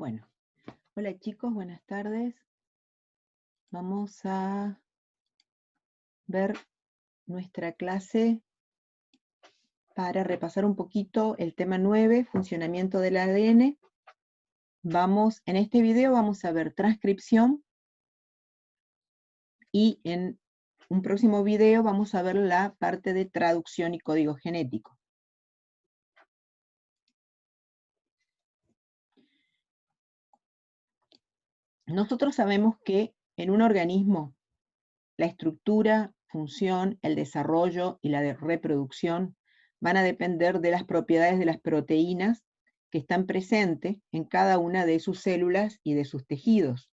Bueno, hola chicos, buenas tardes. Vamos a ver nuestra clase para repasar un poquito el tema 9, funcionamiento del ADN. En este video vamos a ver transcripción y en un próximo video vamos a ver la parte de traducción y código genético. Nosotros sabemos que en un organismo la estructura, función, el desarrollo y la reproducción van a depender de las propiedades de las proteínas que están presentes en cada una de sus células y de sus tejidos.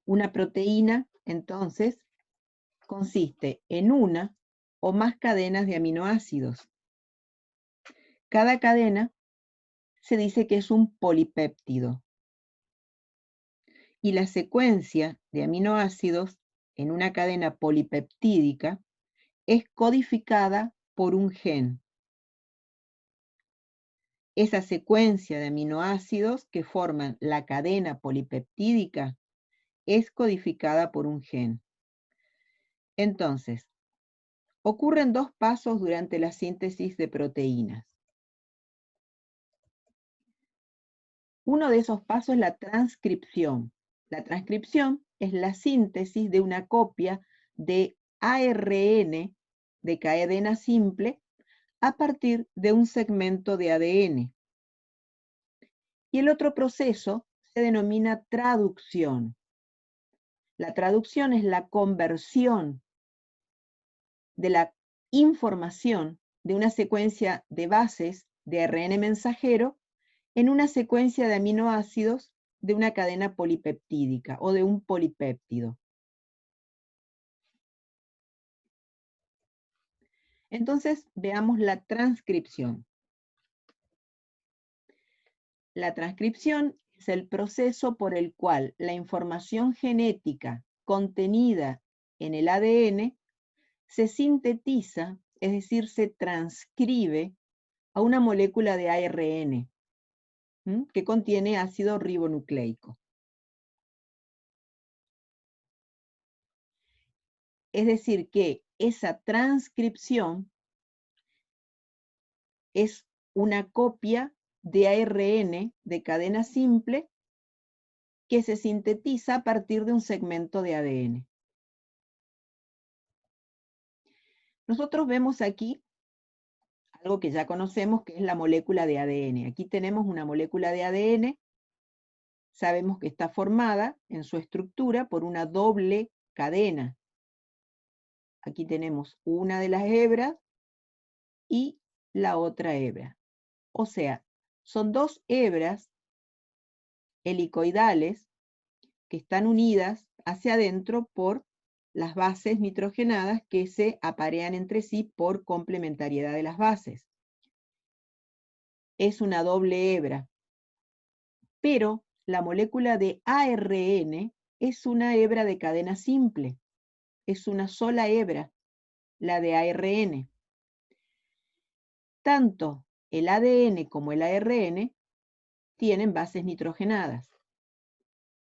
Una proteína, entonces, consiste en una o más cadenas de aminoácidos. Cada cadena se dice que es un polipéptido. Y la secuencia de aminoácidos en una cadena polipeptídica es codificada por un gen. Esa secuencia de aminoácidos que forman la cadena polipeptídica es codificada por un gen. Entonces, ocurren dos pasos durante la síntesis de proteínas. Uno de esos pasos es la transcripción. La transcripción es la síntesis de una copia de ARN de cadena simple a partir de un segmento de ADN. Y el otro proceso se denomina traducción. La traducción es la conversión de la información de una secuencia de bases de ARN mensajero en una secuencia de aminoácidos de una cadena polipeptídica o de un polipéptido. Entonces, veamos la transcripción. La transcripción es el proceso por el cual la información genética contenida en el ADN se sintetiza, es decir, se transcribe a una molécula de ARN que contiene ácido ribonucleico. Es decir, que esa transcripción es una copia de ARN de cadena simple que se sintetiza a partir de un segmento de ADN. Nosotros vemos aquí algo que ya conocemos, que es la molécula de ADN. Aquí tenemos una molécula de ADN, sabemos que está formada en su estructura por una doble cadena. Aquí tenemos una de las hebras y la otra hebra. O sea, son dos hebras helicoidales que están unidas hacia adentro por las bases nitrogenadas que se aparean entre sí por complementariedad de las bases. Es una doble hebra. Pero la molécula de ARN es una hebra de cadena simple. Es una sola hebra, la de ARN. Tanto el ADN como el ARN tienen bases nitrogenadas.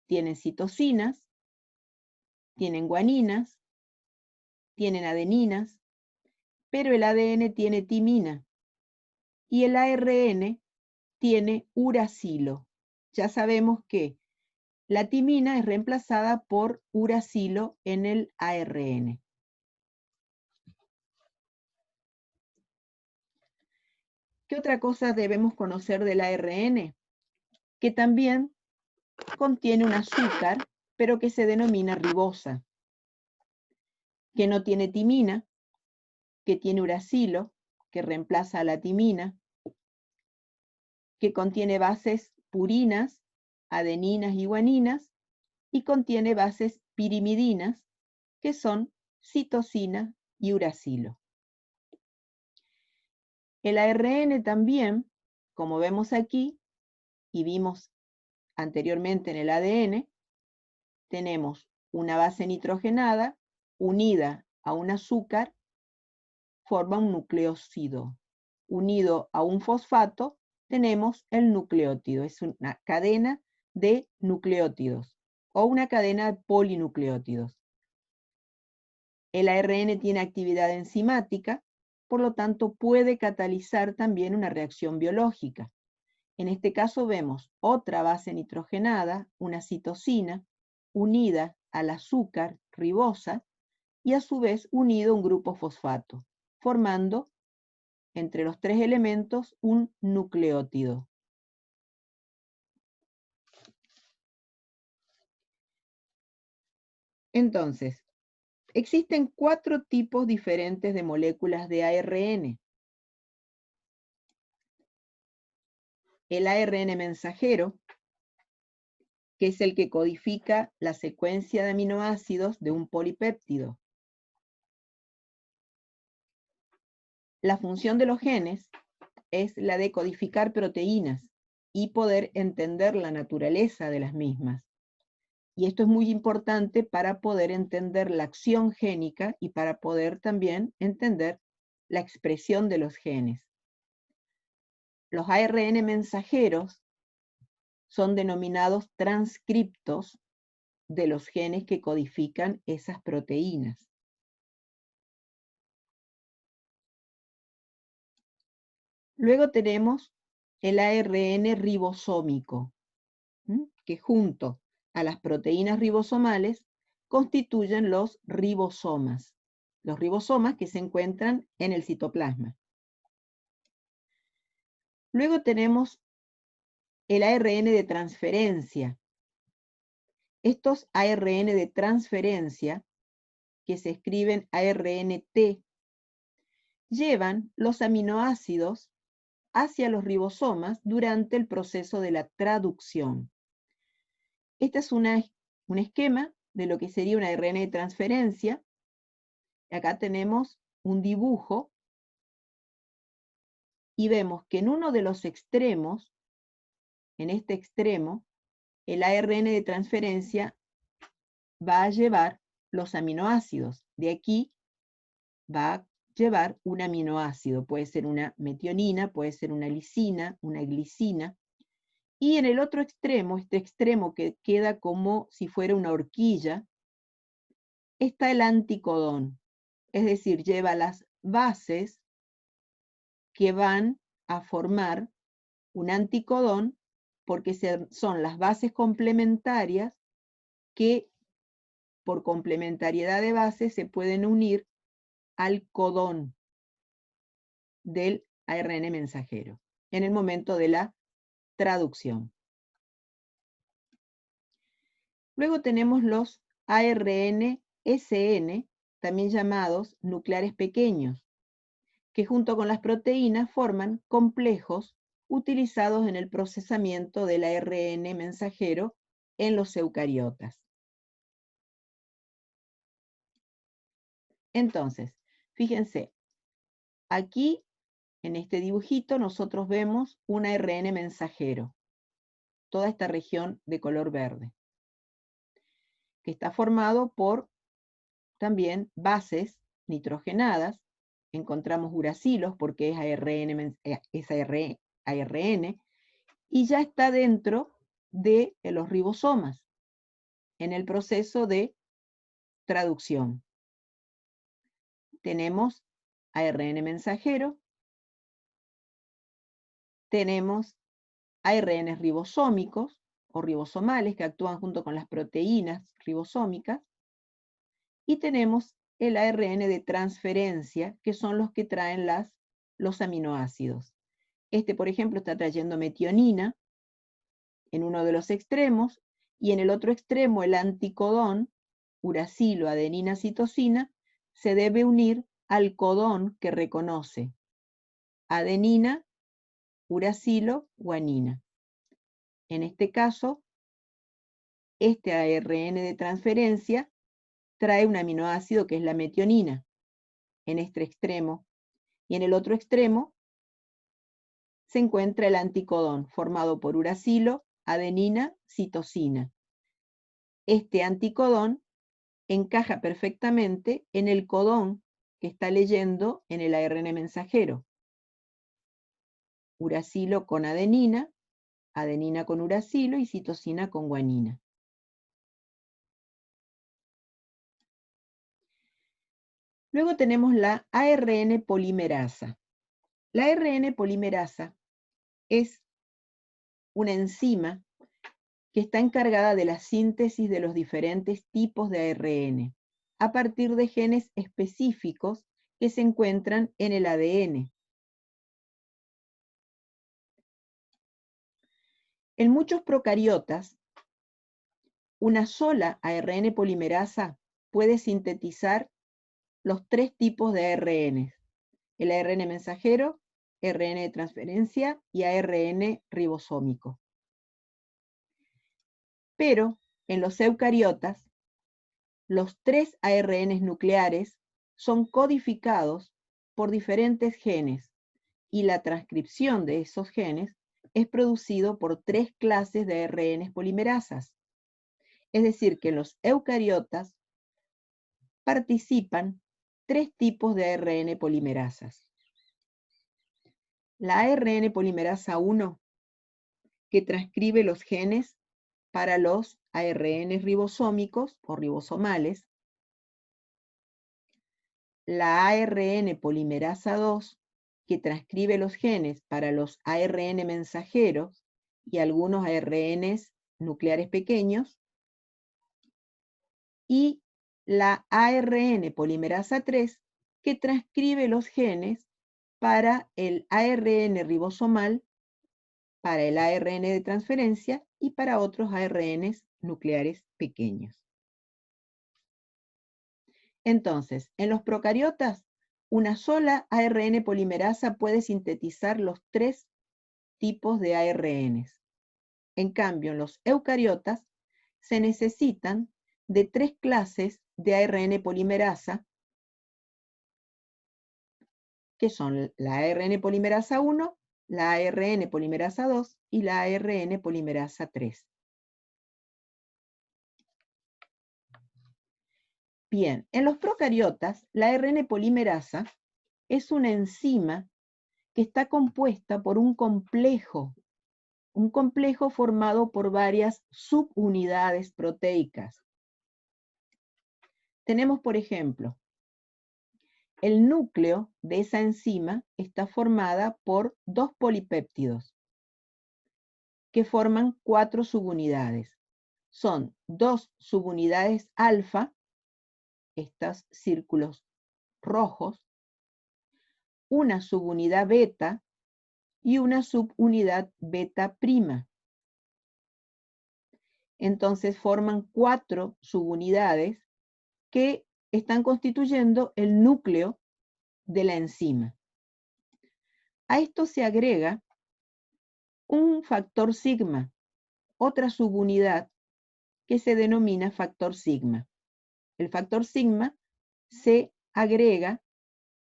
Tienen citosinas, tienen guaninas, tienen adeninas, pero el ADN tiene timina y el ARN tiene uracilo. Ya sabemos que la timina es reemplazada por uracilo en el ARN. ¿Qué otra cosa debemos conocer del ARN? Que también contiene un azúcar, pero que se denomina ribosa, que no tiene timina, que tiene uracilo, que reemplaza a la timina, que contiene bases purinas, adeninas y guaninas, y contiene bases pirimidinas, que son citosina y uracilo. El ARN también, como vemos aquí, y vimos anteriormente en el ADN, tenemos una base nitrogenada unida a un azúcar, forma un nucleósido. unido a un fosfato, tenemos el nucleótido. Es una cadena de nucleótidos o una cadena de polinucleótidos. El ARN tiene actividad enzimática, por lo tanto puede catalizar también una reacción biológica. En este caso vemos otra base nitrogenada, una citosina, unida al azúcar ribosa y a su vez unido a un grupo fosfato, formando entre los tres elementos un nucleótido. Entonces, existen 4 tipos diferentes de moléculas de ARN. El ARN mensajero, que es el que codifica la secuencia de aminoácidos de un polipéptido. La función de los genes es la de codificar proteínas y poder entender la naturaleza de las mismas. Y esto es muy importante para poder entender la acción génica y para poder también entender la expresión de los genes. Los ARN mensajeros son denominados transcriptos de los genes que codifican esas proteínas. Luego tenemos el ARN ribosómico, que junto a las proteínas ribosomales constituyen los ribosomas. Los ribosomas que se encuentran en el citoplasma. Luego tenemos el ARN de transferencia. Estos ARN de transferencia, que se escriben ARNT, llevan los aminoácidos hacia los ribosomas durante el proceso de la traducción. Este es un esquema de lo que sería una ARN de transferencia. Acá tenemos un dibujo y vemos que en uno de los extremos, en este extremo, el ARN de transferencia va a llevar los aminoácidos. De aquí va a llevar un aminoácido. Puede ser una metionina, puede ser una lisina, una glicina. Y en el otro extremo, este extremo que queda como si fuera una horquilla, está el anticodón. Es decir, lleva las bases que van a formar un anticodón porque son las bases complementarias que por complementariedad de bases se pueden unir al codón del ARN mensajero en el momento de la traducción. Luego tenemos los ARN-SN, también llamados nucleares pequeños, que junto con las proteínas forman complejos utilizados en el procesamiento del ARN mensajero en los eucariotas. Entonces, fíjense, aquí en este dibujito nosotros vemos un ARN mensajero, toda esta región de color verde, que está formado por también bases nitrogenadas. Encontramos uracilos porque es ARN, y ya está dentro de los ribosomas en el proceso de traducción. Tenemos ARN mensajero, tenemos ARN ribosómicos o ribosomales que actúan junto con las proteínas ribosómicas, y tenemos el ARN de transferencia, que son los que traen los aminoácidos. Este, por ejemplo, está trayendo metionina en uno de los extremos, y en el otro extremo el anticodón, uracilo, adenina, citosina, se debe unir al codón que reconoce adenina, uracilo, guanina. En este caso, este ARN de transferencia trae un aminoácido que es la metionina en este extremo, y en el otro extremo se encuentra el anticodón formado por uracilo, adenina, citosina. Este anticodón encaja perfectamente en el codón que está leyendo en el ARN mensajero. uracilo con adenina, adenina con uracilo y citosina con guanina. Luego tenemos la ARN polimerasa. La ARN polimerasa es una enzima que está encargada de la síntesis de los diferentes tipos de ARN a partir de genes específicos que se encuentran en el ADN. En muchos procariotas, una sola ARN polimerasa puede sintetizar los tres tipos de ARN: el ARN mensajero, ARN de transferencia y ARN ribosómico. Pero en los eucariotas, los tres ARNs nucleares son codificados por diferentes genes y la transcripción de esos genes es producido por tres clases de ARNs polimerasas. Es decir, que en los eucariotas participan tres tipos de ARN polimerasas. La ARN polimerasa 1, que transcribe los genes para los ARN ribosómicos o ribosomales. La ARN polimerasa 2, que transcribe los genes para los ARN mensajeros y algunos ARNs nucleares pequeños. Y la ARN polimerasa 3, que transcribe los genes para el ARN ribosomal, para el ARN de transferencia y para otros ARNs nucleares pequeños. Entonces, en los procariotas, una sola ARN polimerasa puede sintetizar los tres tipos de ARNs. En cambio, en los eucariotas se necesitan de tres clases de ARN polimerasa, que son la ARN polimerasa 1, la ARN polimerasa 2 y la ARN polimerasa 3. Bien, en los procariotas, la ARN polimerasa es una enzima que está compuesta por un complejo formado por varias subunidades proteicas. Tenemos, por ejemplo, el núcleo de esa enzima está formada por dos polipéptidos que forman 4 subunidades. Son 2 subunidades alfa, estos círculos rojos, una subunidad beta y una subunidad beta prima. Entonces forman 4 subunidades que están constituyendo el núcleo de la enzima. A esto se agrega un factor sigma, otra subunidad que se denomina factor sigma. El factor sigma se agrega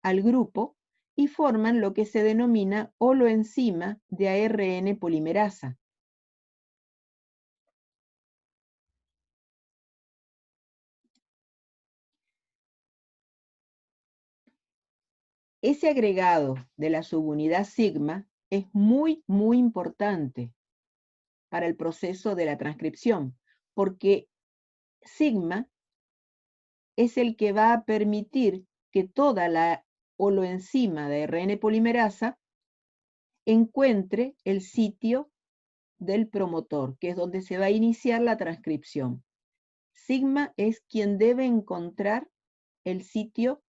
al grupo y forman lo que se denomina holoenzima de ARN polimerasa. Ese agregado de la subunidad sigma es muy importante para el proceso de la transcripción, porque sigma es el que va a permitir que toda la holoenzima de ARN polimerasa encuentre el sitio del promotor, que es donde se va a iniciar la transcripción. Sigma es quien debe encontrar el sitio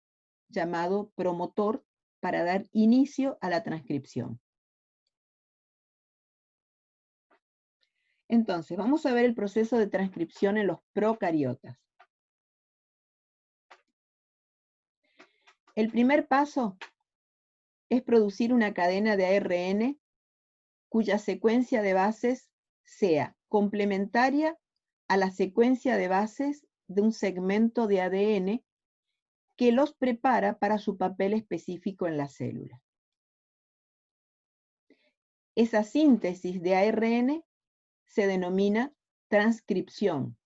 llamado promotor para dar inicio a la transcripción. Entonces, vamos a ver el proceso de transcripción en los procariotas. El primer paso es producir una cadena de ARN cuya secuencia de bases sea complementaria a la secuencia de bases de un segmento de ADN que los prepara para su papel específico en la célula. Esa síntesis de ARN se denomina transcripción.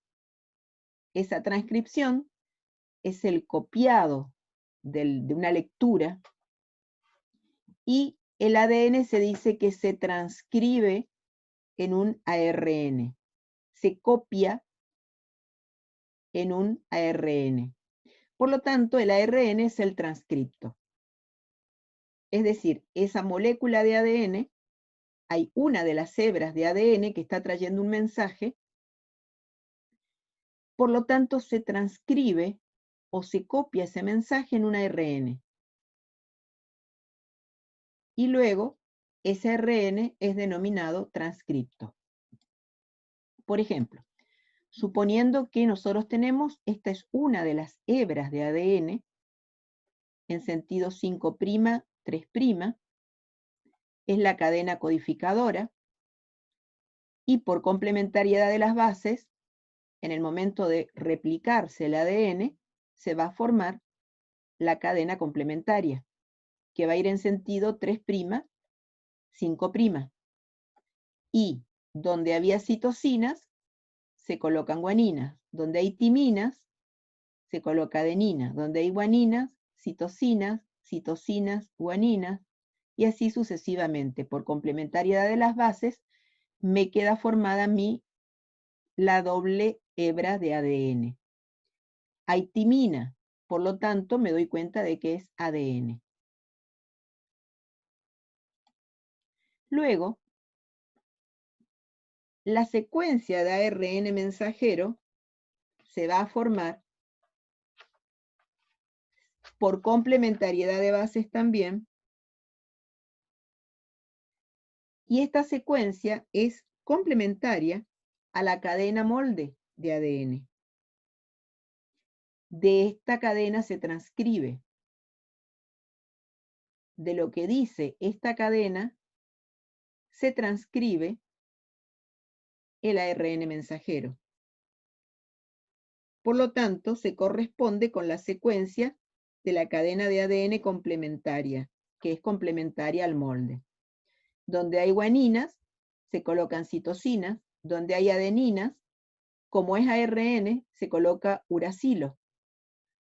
Esa transcripción es el copiado de una lectura y el ADN se dice que se transcribe en un ARN, se copia en un ARN. Por lo tanto, el ARN es el transcripto. Es decir, esa molécula de ADN, hay una de las hebras de ADN que está trayendo un mensaje, por lo tanto se transcribe o se copia ese mensaje en un ARN. Y luego, ese ARN es denominado transcripto. Por ejemplo, suponiendo que nosotros tenemos, esta es una de las hebras de ADN, en sentido 5', 3', es la cadena codificadora, y por complementariedad de las bases, en el momento de replicarse el ADN, se va a formar la cadena complementaria, que va a ir en sentido 3', 5'. Y donde había citosinas, se colocan guaninas. Donde hay timinas, se coloca adenina. Donde hay guaninas, citosinas, citosinas, guaninas, y así sucesivamente. Por complementariedad de las bases, me queda formada a mí la doble hebra de ADN. Hay timina, por lo tanto me doy cuenta de que es ADN. Luego, la secuencia de ARN mensajero se va a formar por complementariedad de bases también, y esta secuencia es complementaria a la cadena molde de ADN. De esta cadena se transcribe. De lo que dice esta cadena, se transcribe el ARN mensajero. Por lo tanto, se corresponde con la secuencia de la cadena de ADN complementaria, que es complementaria al molde. Donde hay guaninas, se colocan citosinas. Donde hay adeninas, como es ARN, se coloca uracilo.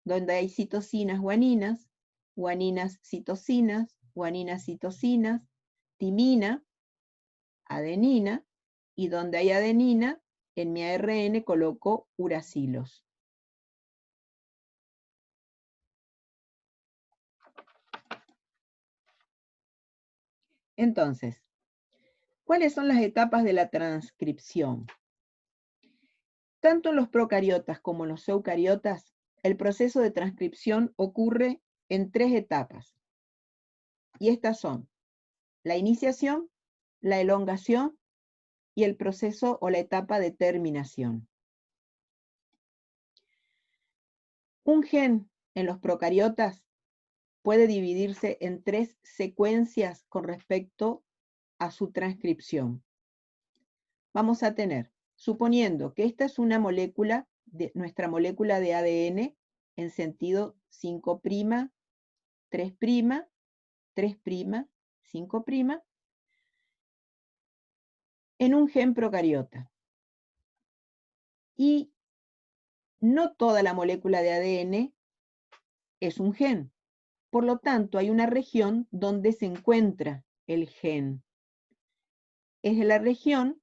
Donde hay citosinas, guaninas, guaninas, citosinas, guaninas, citosinas, timina, adenina, y donde hay adenina, en mi ARN coloco uracilos. Entonces, ¿cuáles son las etapas de la transcripción? Tanto en los procariotas como en los eucariotas, el proceso de transcripción ocurre en 3 etapas. Y estas son la iniciación, la elongación y el proceso o la etapa de terminación. Un gen en los procariotas puede dividirse en 3 secuencias con respecto a su transcripción. Vamos a tener, suponiendo que esta es una molécula, nuestra molécula de ADN, en sentido 5', 3', 3', 5', en un gen procariota. Y no toda la molécula de ADN es un gen. Por lo tanto, hay una región donde se encuentra el gen. Es la región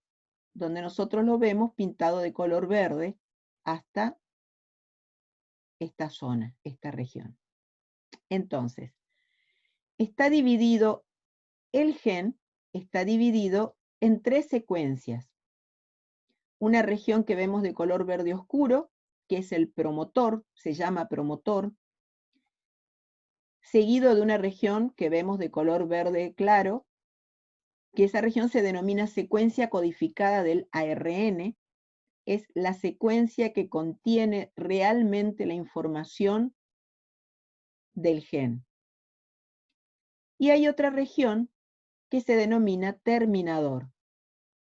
donde nosotros lo vemos pintado de color verde hasta esta zona, esta región. Entonces, está dividido, el gen está dividido en 3 secuencias. Una región que vemos de color verde oscuro, que es el promotor, se llama promotor, seguido de una región que vemos de color verde claro, que esa región se denomina secuencia codificada del ARN, es la secuencia que contiene realmente la información del gen. Y hay otra región que se denomina terminador,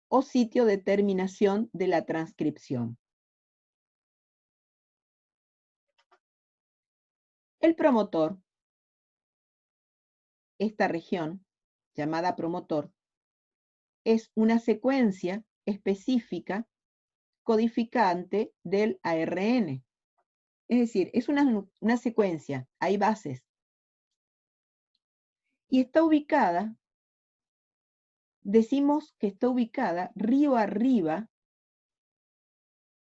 o sitio de terminación de la transcripción. El promotor, esta región llamada promotor, es una secuencia específica codificante del ARN. Es decir, es una secuencia, hay bases. Y está ubicada decimos que está ubicada río arriba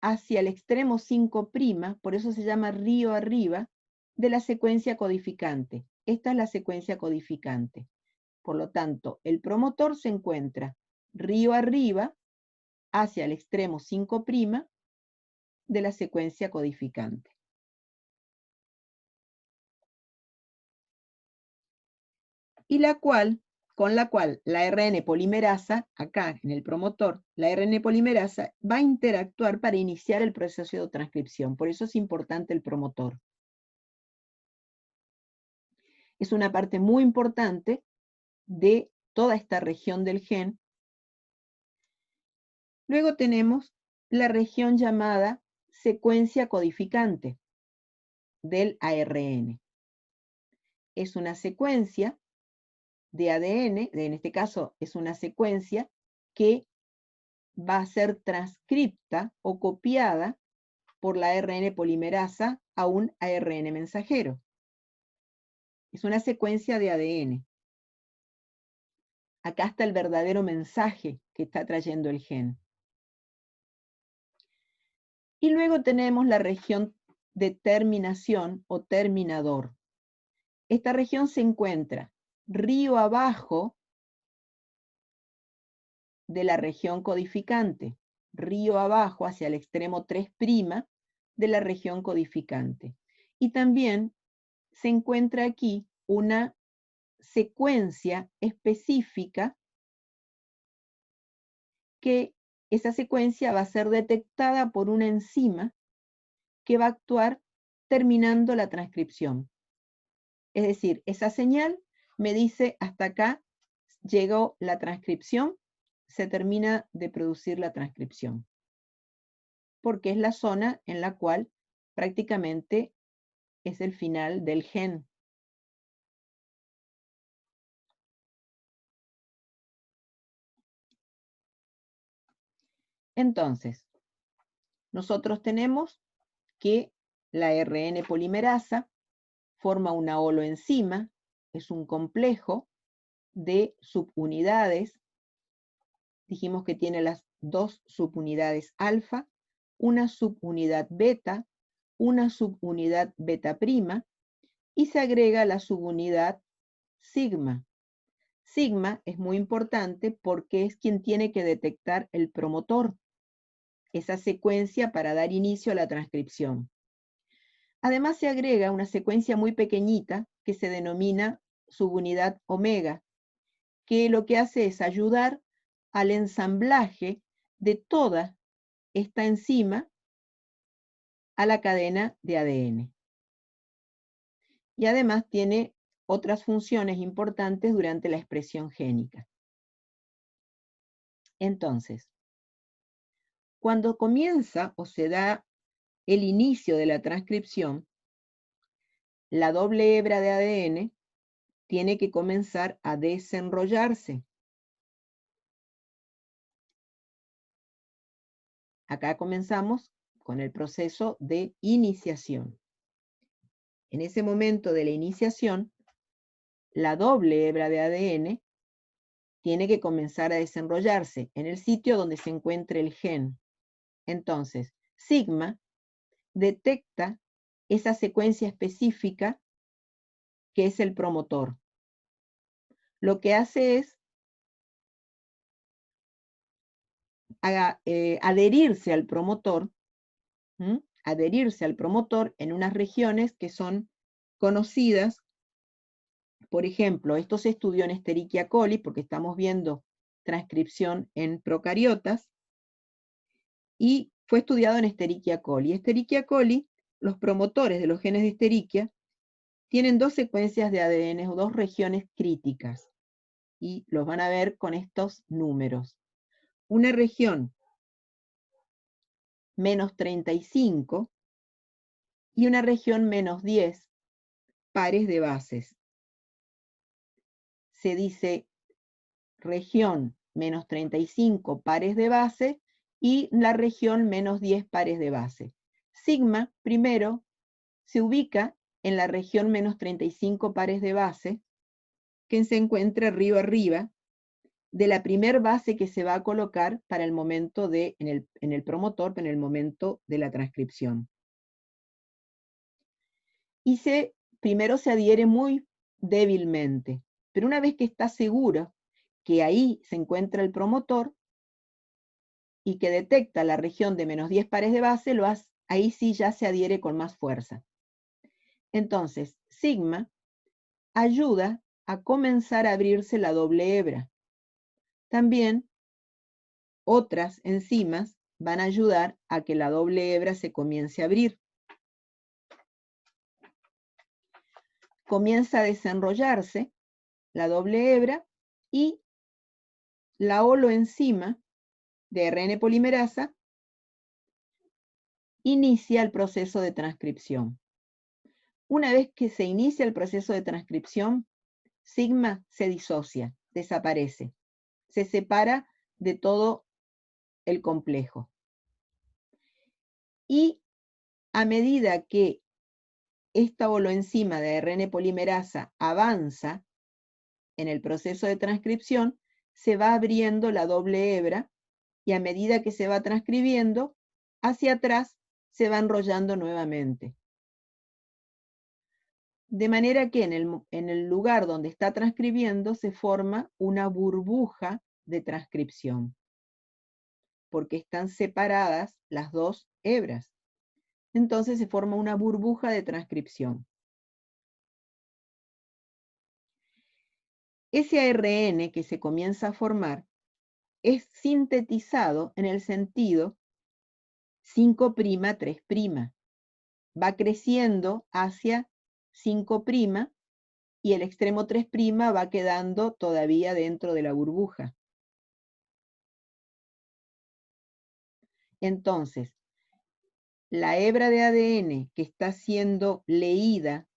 hacia el extremo 5', por eso se llama río arriba, de la secuencia codificante. Esta es la secuencia codificante. Por lo tanto, el promotor se encuentra río arriba hacia el extremo 5' de la secuencia codificante. Y con la cual la ARN polimerasa, acá en el promotor, la ARN polimerasa va a interactuar para iniciar el proceso de transcripción. Por eso es importante el promotor. Es una parte muy importante de toda esta región del gen. Luego tenemos la región llamada secuencia codificante del ARN. Es una secuencia de ADN, en este caso es una secuencia que va a ser transcripta o copiada por la ARN polimerasa a un ARN mensajero. Es una secuencia de ADN. Acá está el verdadero mensaje que está trayendo el gen. Y luego tenemos la región de terminación o terminador. Esta región se encuentra río abajo de la región codificante, río abajo hacia el extremo 3' de la región codificante. Y también se encuentra aquí una secuencia específica que esa secuencia va a ser detectada por una enzima que va a actuar terminando la transcripción. Es decir, esa señal me dice hasta acá llegó la transcripción, se termina de producir la transcripción, porque es la zona en la cual prácticamente es el final del gen. Entonces, nosotros tenemos que la ARN polimerasa forma una holoenzima, es un complejo de subunidades. Dijimos que tiene las dos subunidades alfa, una subunidad beta, una subunidad beta prima, y se agrega la subunidad sigma. Sigma es muy importante porque es quien tiene que detectar el promotor, esa secuencia para dar inicio a la transcripción. Además se agrega una secuencia muy pequeñita que se denomina subunidad omega, que lo que hace es ayudar al ensamblaje de toda esta enzima a la cadena de ADN. Y además tiene otras funciones importantes durante la expresión génica. Entonces, cuando comienza o se da el inicio de la transcripción, la doble hebra de ADN tiene que comenzar a desenrollarse. Acá comenzamos con el proceso de iniciación. En ese momento de la iniciación, la doble hebra de ADN tiene que comenzar a desenrollarse en el sitio donde se encuentre el gen. Entonces, sigma detecta esa secuencia específica que es el promotor. Lo que hace es adherirse al promotor, adherirse al promotor en unas regiones que son conocidas. Por ejemplo, esto se estudió en Escherichia coli, porque estamos viendo transcripción en procariotas, y fue estudiado en Escherichia coli. Escherichia coli, los promotores de los genes de Escherichia tienen dos secuencias de ADN o dos regiones críticas, y los van a ver con estos números. Una región menos 35 y una región menos 10 pares de bases. Se dice región menos 35 pares de base y la región menos 10 pares de base. Sigma, primero, se ubica en la región menos 35 pares de base, que se encuentra río arriba, de la primer base que se va a colocar para el momento en el promotor, en el momento de la transcripción. Y primero se adhiere muy débilmente, pero una vez que está seguro que ahí se encuentra el promotor y que detecta la región de menos 10 pares de base, ahí sí ya se adhiere con más fuerza. Entonces, sigma ayuda a comenzar a abrirse la doble hebra. También otras enzimas van a ayudar a que la doble hebra se comience a abrir. Comienza a desenrollarse la doble hebra y la holoenzima de ARN polimerasa inicia el proceso de transcripción. Una vez que se inicia el proceso de transcripción, sigma se disocia, desaparece, se separa de todo el complejo. Y a medida que esta holoenzima de ARN polimerasa avanza en el proceso de transcripción, se va abriendo la doble hebra y a medida que se va transcribiendo, hacia atrás se va enrollando nuevamente. De manera que en el lugar donde está transcribiendo se forma una burbuja de transcripción, porque están separadas las dos hebras. Entonces se forma una burbuja de transcripción. Ese ARN que se comienza a formar es sintetizado en el sentido 5', 3'. Va creciendo hacia 5' y el extremo 3' va quedando todavía dentro de la burbuja. Entonces, la hebra de ADN que está siendo leída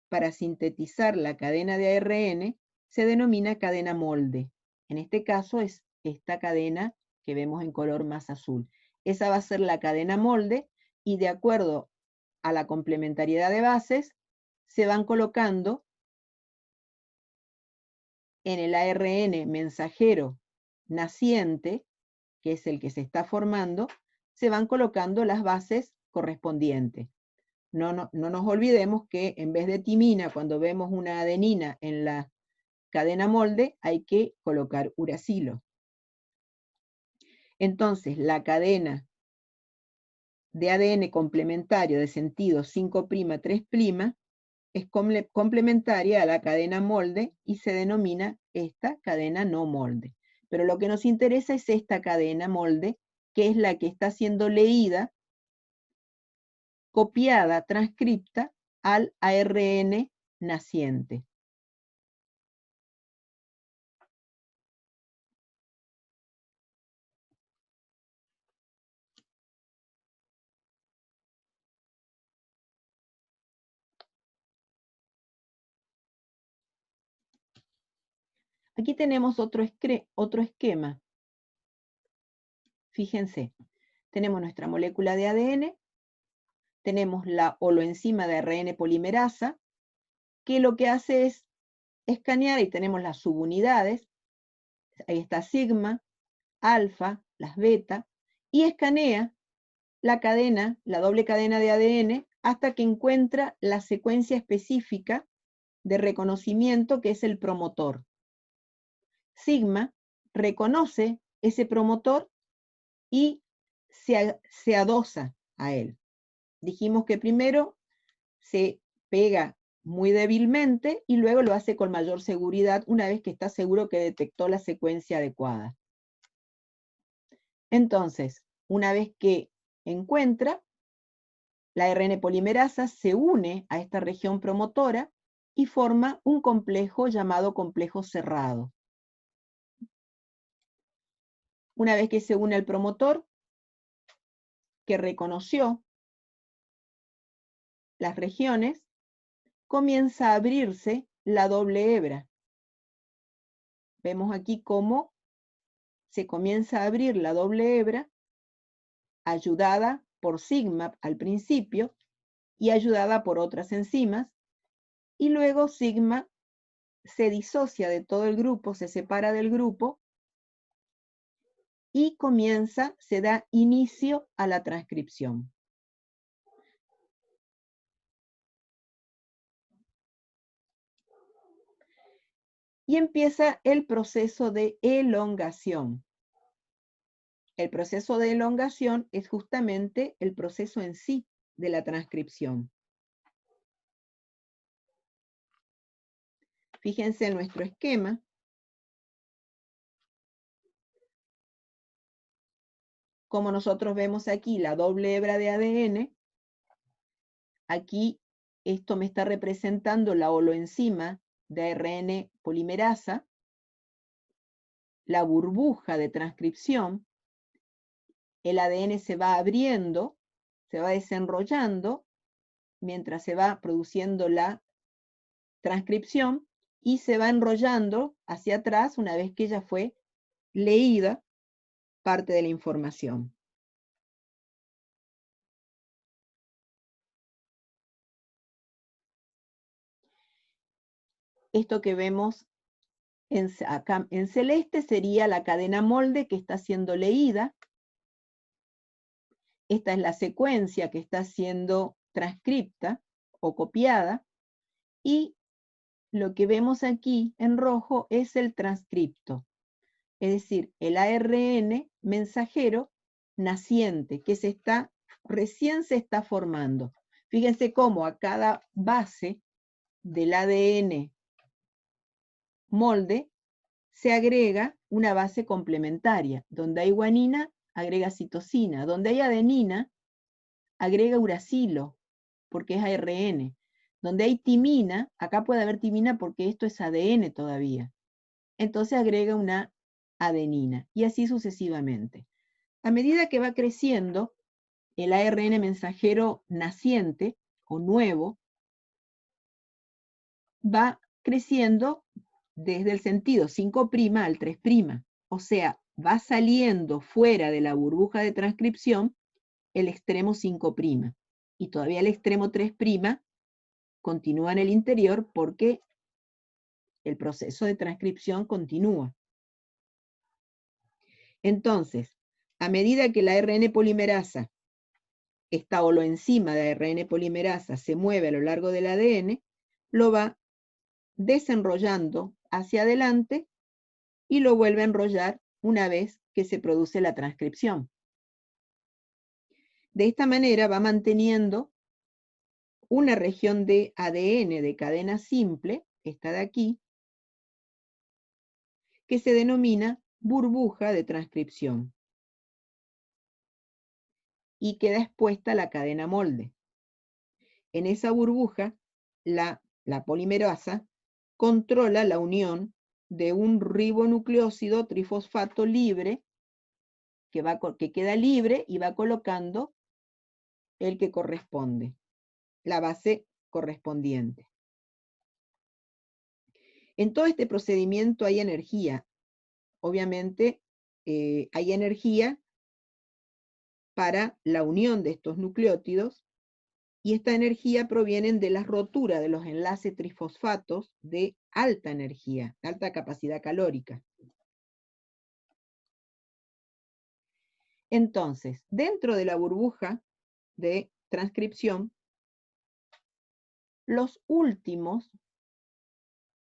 para sintetizar la cadena de ARN se denomina cadena molde. En este caso es esta cadena que vemos en color más azul. Esa va a ser la cadena molde y de acuerdo a la complementariedad de bases se van colocando en el ARN mensajero naciente, que es el que se está formando, se van colocando las bases correspondientes. No nos olvidemos que en vez de timina, cuando vemos una adenina en la cadena molde, hay que colocar uracilo. Entonces, la cadena de ADN complementario de sentido 5', 3' es complementaria a la cadena molde y se denomina esta cadena no molde. Pero lo que nos interesa es esta cadena molde, que es la que está siendo leída, copiada, transcripta al ARN naciente. Aquí tenemos otro esquema. Fíjense, tenemos nuestra molécula de ADN, tenemos la holoenzima de ARN polimerasa, que lo que hace es escanear, y tenemos las subunidades, ahí está sigma, alfa, las beta, y escanea la cadena, la doble cadena de ADN, hasta que encuentra la secuencia específica de reconocimiento que es el promotor. Sigma reconoce ese promotor y se adosa a él. Dijimos que primero se pega muy débilmente y luego lo hace con mayor seguridad una vez que está seguro que detectó la secuencia adecuada. Entonces, una vez que encuentra, la ARN polimerasa se une a esta región promotora y forma un complejo llamado complejo cerrado. Una vez que se une al promotor, que reconoció las regiones, comienza a abrirse la doble hebra. Vemos aquí cómo se comienza a abrir la doble hebra, ayudada por sigma al principio y ayudada por otras enzimas, y luego sigma se disocia de todo el grupo, se separa del grupo y se da inicio a la transcripción. Y empieza el proceso de elongación. El proceso de elongación es justamente el proceso en sí de la transcripción. Fíjense en nuestro esquema. Como nosotros vemos aquí la doble hebra de ADN, aquí esto me está representando la holoenzima de ARN polimerasa, la burbuja de transcripción, el ADN se va abriendo, se va desenrollando, mientras se va produciendo la transcripción, y se va enrollando hacia atrás una vez que ya fue leída parte de la información. Esto que vemos acá en celeste sería la cadena molde que está siendo leída. Esta es la secuencia que está siendo transcripta o copiada, y lo que vemos aquí en rojo es el transcripto, es decir, el ARN mensajero naciente que recién se está formando. Fíjense cómo a cada base del ADN molde se agrega una base complementaria. Donde hay guanina, agrega citosina. Donde hay adenina, agrega uracilo, porque es ARN. Donde hay timina, acá puede haber timina porque esto es ADN todavía. Entonces agrega una adenina, y así sucesivamente. A medida que va creciendo el ARN mensajero naciente o nuevo, va creciendo desde el sentido 5' al 3', o sea, va saliendo fuera de la burbuja de transcripción el extremo 5', y todavía el extremo 3' continúa en el interior porque el proceso de transcripción continúa. Entonces, a medida que la ARN polimerasa, esta holoenzima de ARN polimerasa, se mueve a lo largo del ADN, lo va desenrollando hacia adelante y lo vuelve a enrollar una vez que se produce la transcripción. De esta manera va manteniendo una región de ADN de cadena simple, esta de aquí, que se denomina burbuja de transcripción, y queda expuesta la cadena molde. En esa burbuja, la polimerasa controla la unión de un ribonucleósido trifosfato libre que queda libre, y va colocando el que corresponde, la base correspondiente. En todo este procedimiento hay energía. Obviamente hay energía para la unión de estos nucleótidos, y esta energía proviene de la rotura de los enlaces trifosfatos de alta energía, de alta capacidad calórica. Entonces, dentro de la burbuja de transcripción, los últimos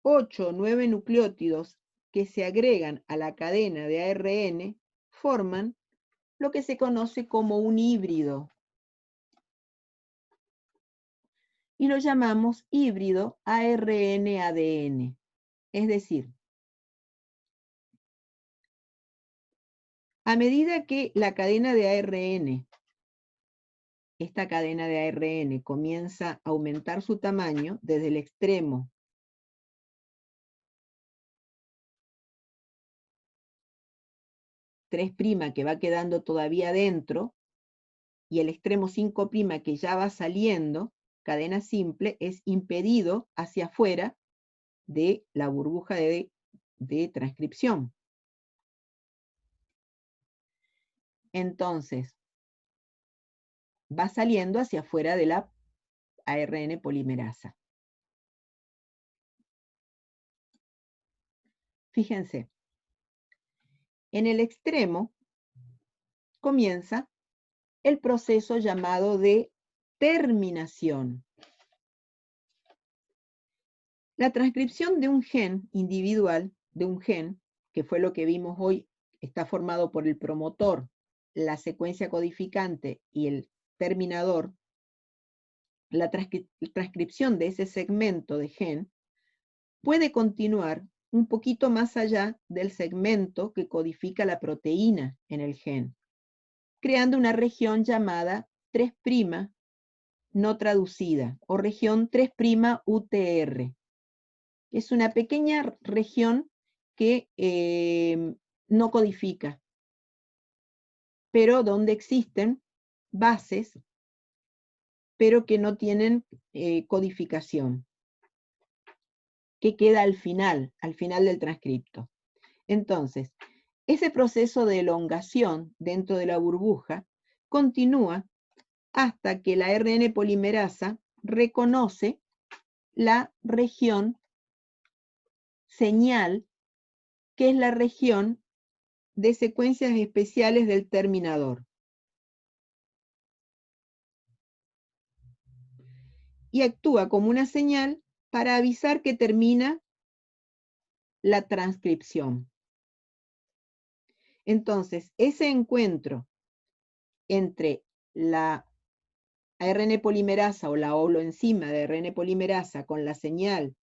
8 o 9 nucleótidos que se agregan a la cadena de ARN forman lo que se conoce como un híbrido, y lo llamamos híbrido ARN-ADN. Es decir, a medida que la cadena de ARN, esta cadena de ARN, comienza a aumentar su tamaño desde el extremo 3' que va quedando todavía dentro, y el extremo 5' que ya va saliendo, cadena simple, es impedido hacia afuera de la burbuja de transcripción. Entonces, va saliendo hacia afuera de la ARN polimerasa. Fíjense, en el extremo comienza el proceso llamado de terminación. La transcripción de un gen individual, de un gen, que fue lo que vimos hoy, está formado por el promotor, la secuencia codificante y el terminador. La transcripción de ese segmento de gen puede continuar un poquito más allá del segmento que codifica la proteína en el gen, creando una región llamada 3' no traducida, o región 3' UTR. Es una pequeña región que no codifica, pero donde existen bases, pero que no tienen codificación, que queda al final del transcripto. Entonces, ese proceso de elongación dentro de la burbuja continúa hasta que la ARN polimerasa reconoce la región señal, que es la región de secuencias especiales del terminador. Y actúa como una señal para avisar que termina la transcripción. Entonces, ese encuentro entre la ARN polimerasa o la holoenzima de ARN polimerasa con la señal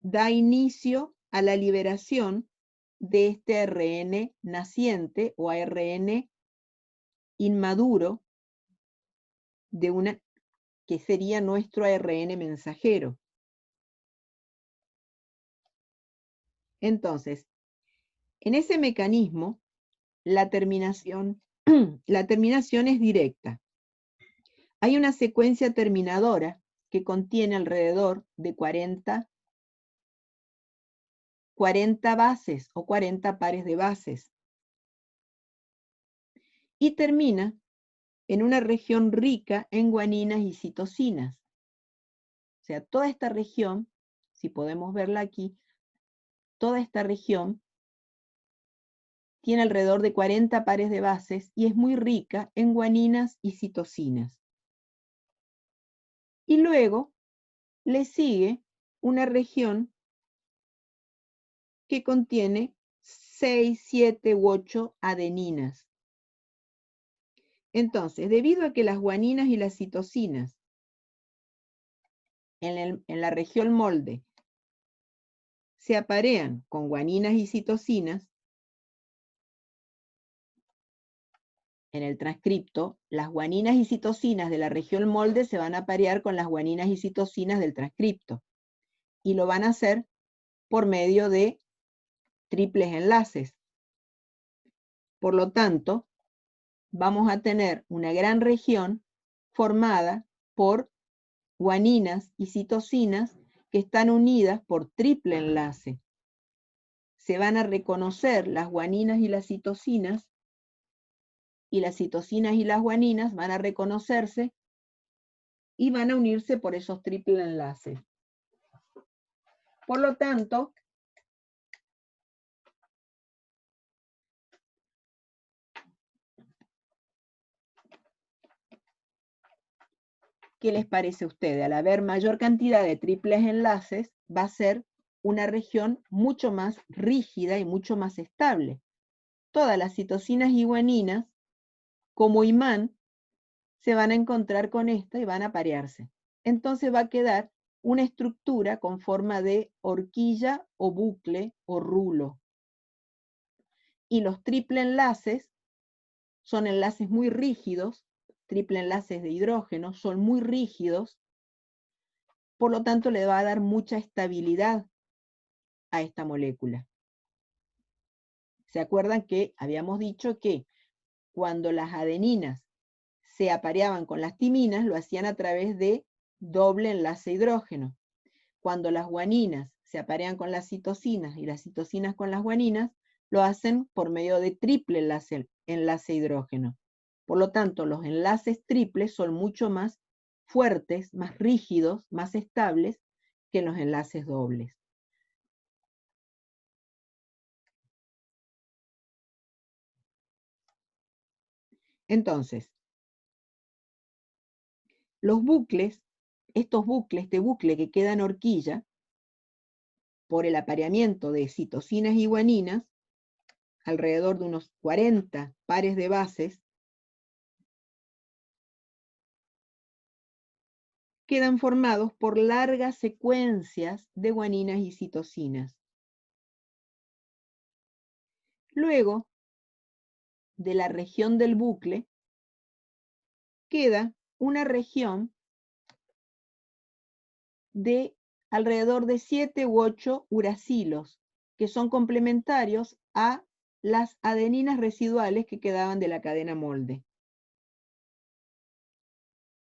da inicio a la liberación de este ARN naciente o ARN inmaduro de una que sería nuestro ARN mensajero. Entonces, en ese mecanismo, la terminación es directa. Hay una secuencia terminadora que contiene alrededor de 40 bases o 40 pares de bases. Y termina en una región rica en guaninas y citosinas. O sea, toda esta región, si podemos verla aquí, toda esta región tiene alrededor de 40 pares de bases y es muy rica en guaninas y citosinas. Y luego le sigue una región que contiene 6, 7 u 8 adeninas. Entonces, debido a que las guaninas y las citosinas en la región molde se aparean con guaninas y citosinas, en el transcripto, las guaninas y citosinas de la región molde se van a aparear con las guaninas y citosinas del transcripto. Y lo van a hacer por medio de triples enlaces. Por lo tanto, vamos a tener una gran región formada por guaninas y citosinas que están unidas por triple enlace. Se van a reconocer las guaninas y las citosinas, y las citosinas y las guaninas van a reconocerse y van a unirse por esos triple enlaces. Por lo tanto, ¿qué les parece a ustedes? Al haber mayor cantidad de triples enlaces, va a ser una región mucho más rígida y mucho más estable. Todas las citosinas y guaninas, como imán, se van a encontrar con esta y van a parearse. Entonces va a quedar una estructura con forma de horquilla o bucle o rulo. Y los triple enlaces son enlaces muy rígidos, triple enlaces de hidrógeno, son muy rígidos, por lo tanto le va a dar mucha estabilidad a esta molécula. ¿Se acuerdan que habíamos dicho que cuando las adeninas se apareaban con las timinas, lo hacían a través de doble enlace hidrógeno? Cuando las guaninas se aparean con las citosinas y las citosinas con las guaninas, lo hacen por medio de triple enlace hidrógeno. Por lo tanto, los enlaces triples son mucho más fuertes, más rígidos, más estables que los enlaces dobles. Entonces, los bucles, este bucle que queda en horquilla, por el apareamiento de citosinas y guaninas, alrededor de unos 40 pares de bases, quedan formados por largas secuencias de guaninas y citosinas. Luego, de la región del bucle, queda una región de alrededor de 7 u 8 uracilos, que son complementarios a las adeninas residuales que quedaban de la cadena molde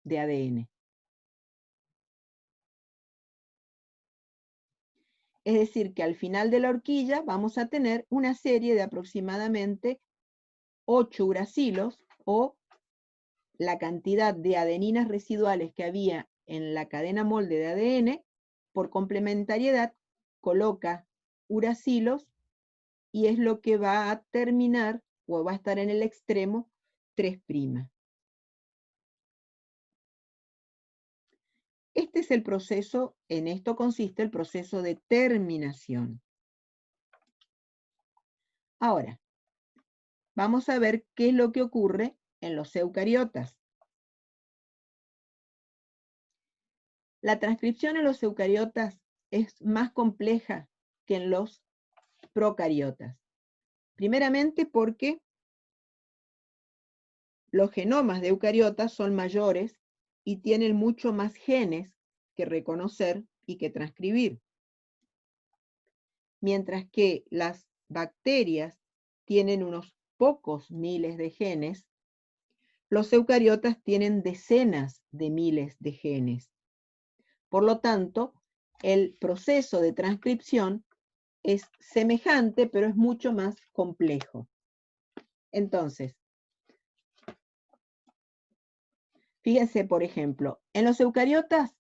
de ADN. Es decir, que al final de la horquilla vamos a tener una serie de aproximadamente 8 uracilos, o la cantidad de adeninas residuales que había en la cadena molde de ADN, por complementariedad, coloca uracilos y es lo que va a terminar, o va a estar en el extremo, 3'. Este es el proceso, en esto consiste el proceso de terminación. Ahora, vamos a ver qué es lo que ocurre en los eucariotas. La transcripción en los eucariotas es más compleja que en los procariotas. Primeramente porque los genomas de eucariotas son mayores y tienen mucho más genes que reconocer y que transcribir. Mientras que las bacterias tienen unos pocos miles de genes, los eucariotas tienen decenas de miles de genes. Por lo tanto, el proceso de transcripción es semejante, pero es mucho más complejo. Entonces, fíjense, por ejemplo, en los eucariotas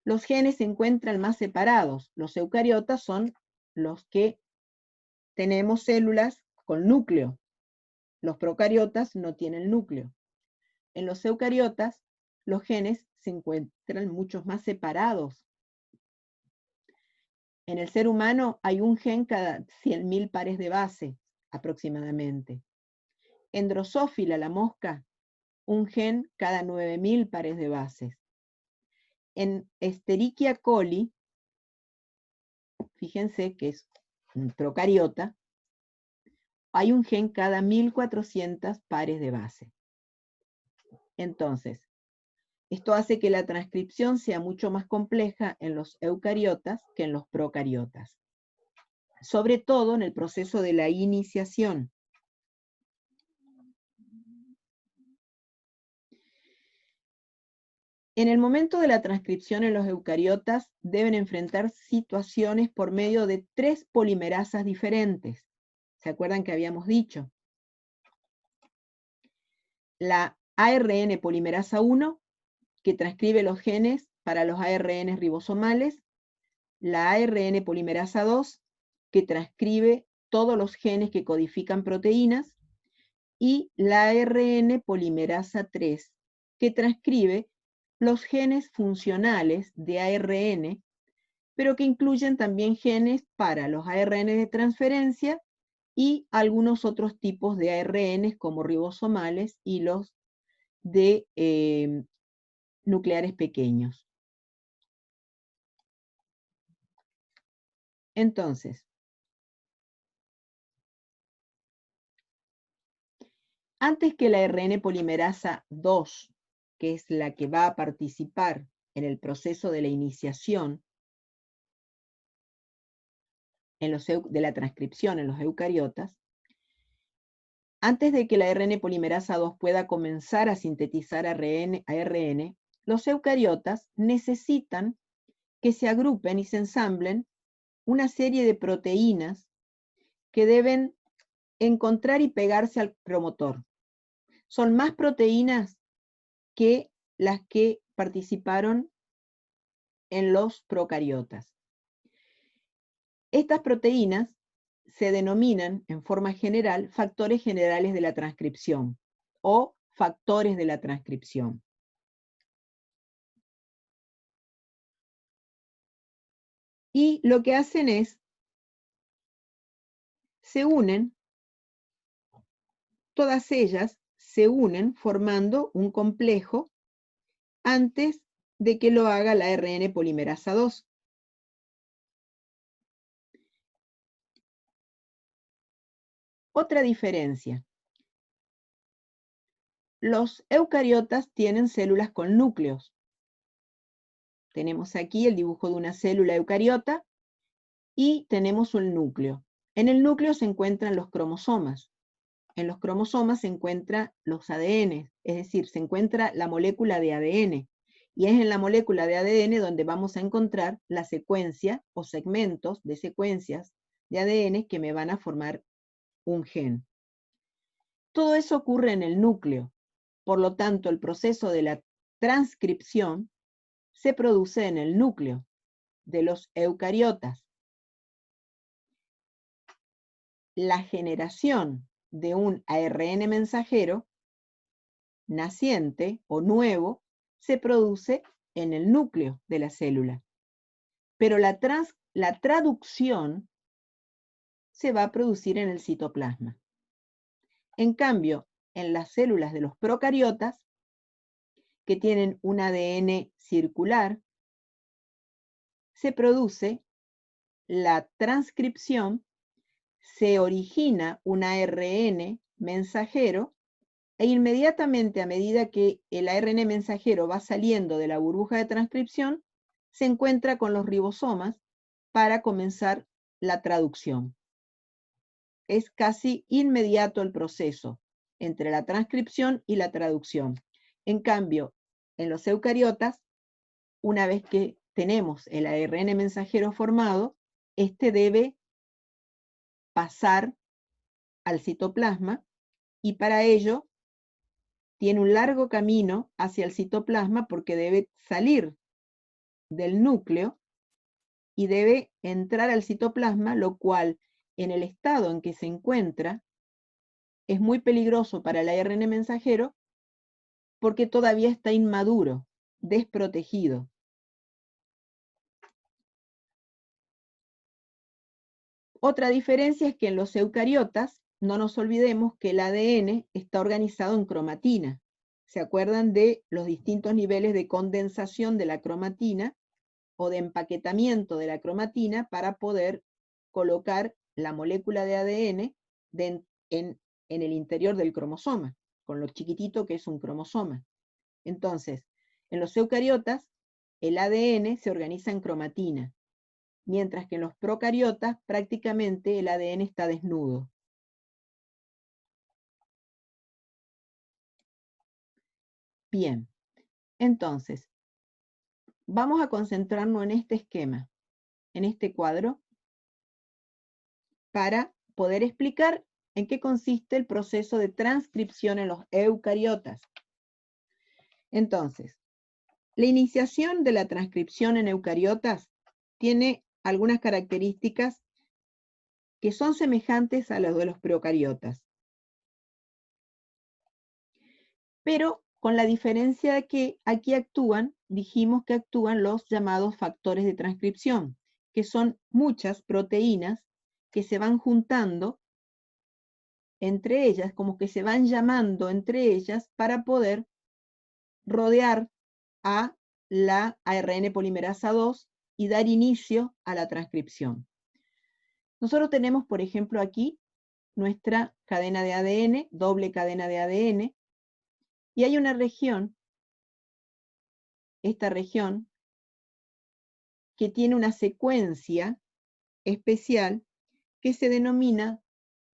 los genes se encuentran más separados. Los eucariotas son los que tenemos células con núcleo. Los procariotas no tienen núcleo. En los eucariotas, los genes se encuentran muchos más separados. En el ser humano hay un gen cada 100.000 pares de base, aproximadamente. En Drosophila, la mosca, un gen cada 9.000 pares de bases. En Escherichia coli, fíjense que es un procariota, hay un gen cada 1.400 pares de base. Entonces, esto hace que la transcripción sea mucho más compleja en los eucariotas que en los procariotas, sobre todo en el proceso de la iniciación. En el momento de la transcripción en los eucariotas deben enfrentar situaciones por medio de 3 polimerasas diferentes. ¿Se acuerdan que habíamos dicho? La ARN polimerasa 1, que transcribe los genes para los ARN ribosomales, la ARN polimerasa 2, que transcribe todos los genes que codifican proteínas, y la ARN polimerasa 3, que transcribe los genes funcionales de ARN, pero que incluyen también genes para los ARN de transferencia y algunos otros tipos de ARN como ribosomales y los de nucleares pequeños. Entonces, antes que la ARN polimerasa 2, que es la que va a participar en el proceso de la iniciación de la transcripción en los eucariotas, antes de que la ARN polimerasa 2 pueda comenzar a sintetizar ARN, los eucariotas necesitan que se agrupen y se ensamblen una serie de proteínas que deben encontrar y pegarse al promotor. Son más proteínas que las que participaron en los procariotas. Estas proteínas se denominan, en forma general, factores generales de la transcripción. o factores de la transcripción. Y lo que hacen es, se unen, todas ellas se unen formando un complejo antes de que lo haga la ARN polimerasa 2. Otra diferencia. Los eucariotas tienen células con núcleos. Tenemos aquí el dibujo de una célula eucariota y tenemos un núcleo. En el núcleo se encuentran los cromosomas. En los cromosomas se encuentran los ADN, es decir, se encuentra la molécula de ADN. Y es en la molécula de ADN donde vamos a encontrar la secuencia o segmentos de secuencias de ADN que me van a formar un gen. Todo eso ocurre en el núcleo. Por lo tanto, el proceso de la transcripción se produce en el núcleo de los eucariotas. La generación de un ARN mensajero naciente o nuevo se produce en el núcleo de la célula. Pero la traducción se va a producir en el citoplasma. En cambio, en las células de los procariotas, que tienen un ADN circular, se produce la transcripción, se origina un ARN mensajero e inmediatamente a medida que el ARN mensajero va saliendo de la burbuja de transcripción, se encuentra con los ribosomas para comenzar la traducción. Es casi inmediato el proceso entre la transcripción y la traducción. En cambio, en los eucariotas, una vez que tenemos el ARN mensajero formado, este debe pasar al citoplasma y para ello tiene un largo camino hacia el citoplasma porque debe salir del núcleo y debe entrar al citoplasma, lo cual en el estado en que se encuentra es muy peligroso para el ARN mensajero porque todavía está inmaduro, desprotegido. Otra diferencia es que en los eucariotas, no nos olvidemos que el ADN está organizado en cromatina. ¿Se acuerdan de los distintos niveles de condensación de la cromatina o de empaquetamiento de la cromatina para poder colocar la molécula de ADN en el interior del cromosoma, con lo chiquitito que es un cromosoma? Entonces, en los eucariotas, el ADN se organiza en cromatina, mientras que en los procariotas prácticamente el ADN está desnudo. Bien, entonces, vamos a concentrarnos en este esquema, en este cuadro, para poder explicar en qué consiste el proceso de transcripción en los eucariotas. Entonces, la iniciación de la transcripción en eucariotas tiene algunas características que son semejantes a las de los procariotas, pero con la diferencia de que aquí dijimos que actúan los llamados factores de transcripción, que son muchas proteínas que se van juntando entre ellas, como que se van llamando entre ellas para poder rodear a la ARN polimerasa 2 y dar inicio a la transcripción. Nosotros tenemos, por ejemplo, aquí nuestra cadena de ADN, doble cadena de ADN, y hay una región, esta región, que tiene una secuencia especial que se denomina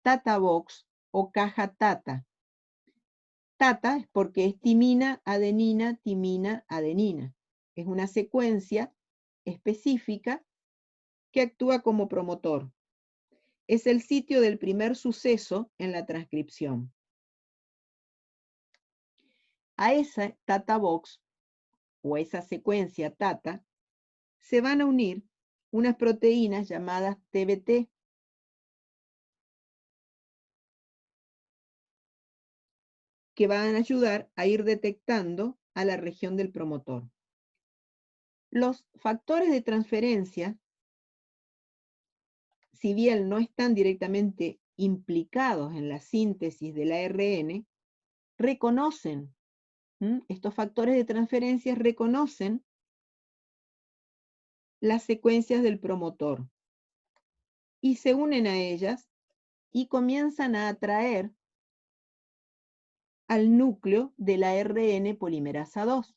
Tata Box o caja Tata. Tata es porque es timina, adenina, timina, adenina. Es una secuencia específica que actúa como promotor. Es el sitio del primer suceso en la transcripción. A esa Tata Box o esa secuencia Tata se van a unir unas proteínas llamadas TBT. que van a ayudar a ir detectando a la región del promotor. Los factores de transferencia, si bien no están directamente implicados en la síntesis del ARN, reconocen, estos factores de transferencia reconocen las secuencias del promotor y se unen a ellas y comienzan a atraer al núcleo de la ARN polimerasa 2.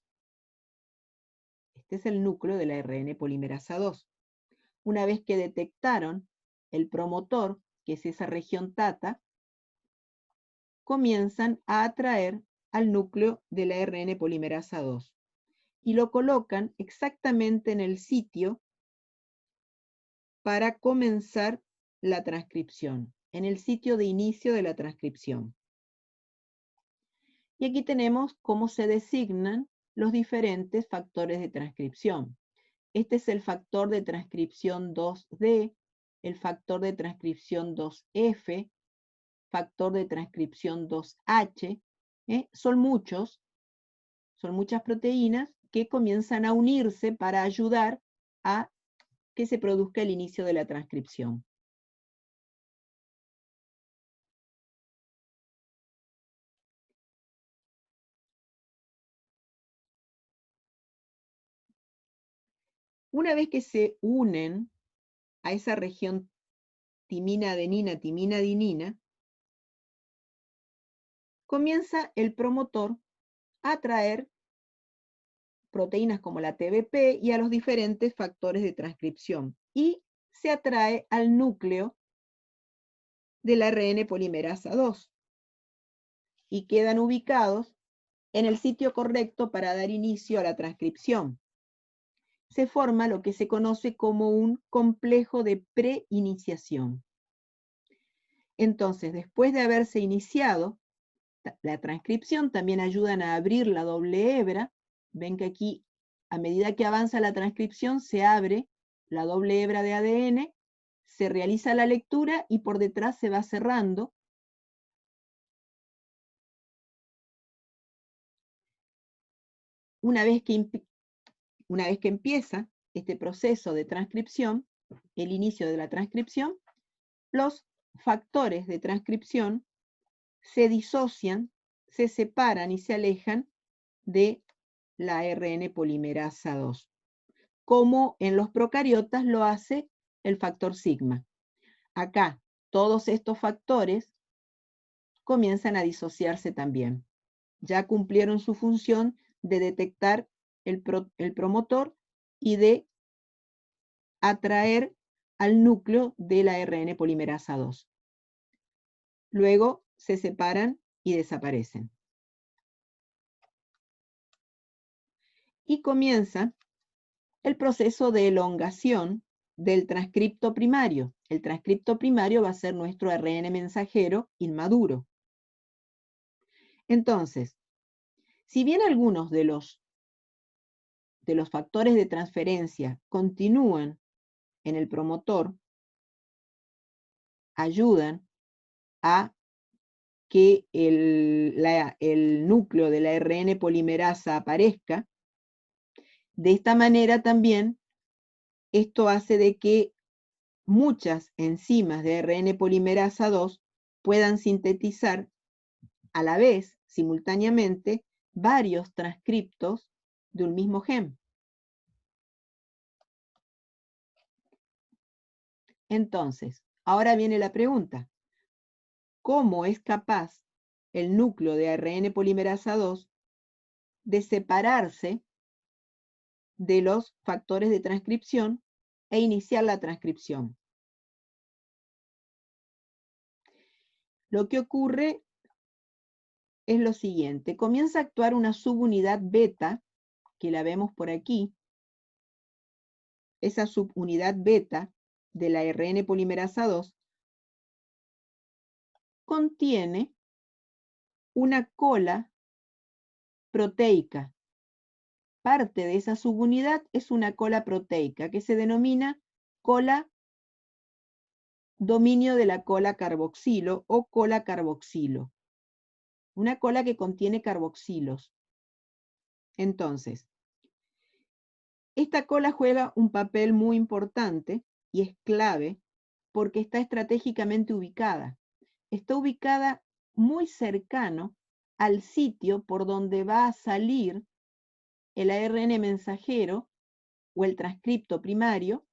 Este es el núcleo de la ARN polimerasa 2. Una vez que detectaron el promotor, que es esa región TATA, comienzan a atraer al núcleo de la ARN polimerasa 2 y lo colocan exactamente en el sitio para comenzar la transcripción, en el sitio de inicio de la transcripción. Y aquí tenemos cómo se designan los diferentes factores de transcripción. Este es el factor de transcripción 2D, el factor de transcripción 2F, factor de transcripción 2H. Son muchas proteínas que comienzan a unirse para ayudar a que se produzca el inicio de la transcripción. Una vez que se unen a esa región timina-adenina, timina-adenina, comienza el promotor a atraer proteínas como la TBP y a los diferentes factores de transcripción. Y se atrae al núcleo del ARN polimerasa 2 y quedan ubicados en el sitio correcto para dar inicio a la transcripción. Se forma lo que se conoce como un complejo de preiniciación. Entonces, después de haberse iniciado la transcripción, también ayudan a abrir la doble hebra. Ven que aquí, a medida que avanza la transcripción, se abre la doble hebra de ADN, se realiza la lectura y por detrás se va cerrando. Una vez que empieza este proceso de transcripción, el inicio de la transcripción, los factores de transcripción se disocian, se separan y se alejan de la ARN polimerasa 2, como en los procariotas lo hace el factor sigma. Acá, todos estos factores comienzan a disociarse también. Ya cumplieron su función de detectar el promotor y de atraer al núcleo de la ARN polimerasa 2. Luego se separan y desaparecen. Y comienza el proceso de elongación del transcripto primario. El transcripto primario va a ser nuestro ARN mensajero inmaduro. Entonces, si bien algunos de los factores de transferencia continúan en el promotor, ayudan a que el núcleo de la ARN polimerasa aparezca. De esta manera también, esto hace de que muchas enzimas de ARN polimerasa 2 puedan sintetizar a la vez, simultáneamente, varios transcriptos de un mismo gen. Entonces, ahora viene la pregunta. ¿Cómo es capaz el núcleo de ARN polimerasa 2 de separarse de los factores de transcripción e iniciar la transcripción? Lo que ocurre es lo siguiente. Comienza a actuar una subunidad beta, que la vemos por aquí. Esa subunidad beta de la ARN polimerasa 2 contiene una cola proteica. Parte de esa subunidad es una cola proteica que se denomina cola dominio de la cola carboxilo o cola carboxilo. una cola que contiene carboxilos. Entonces, esta cola juega un papel muy importante y es clave porque está estratégicamente ubicada. Está ubicada muy cercano al sitio por donde va a salir el ARN mensajero o el transcripto primario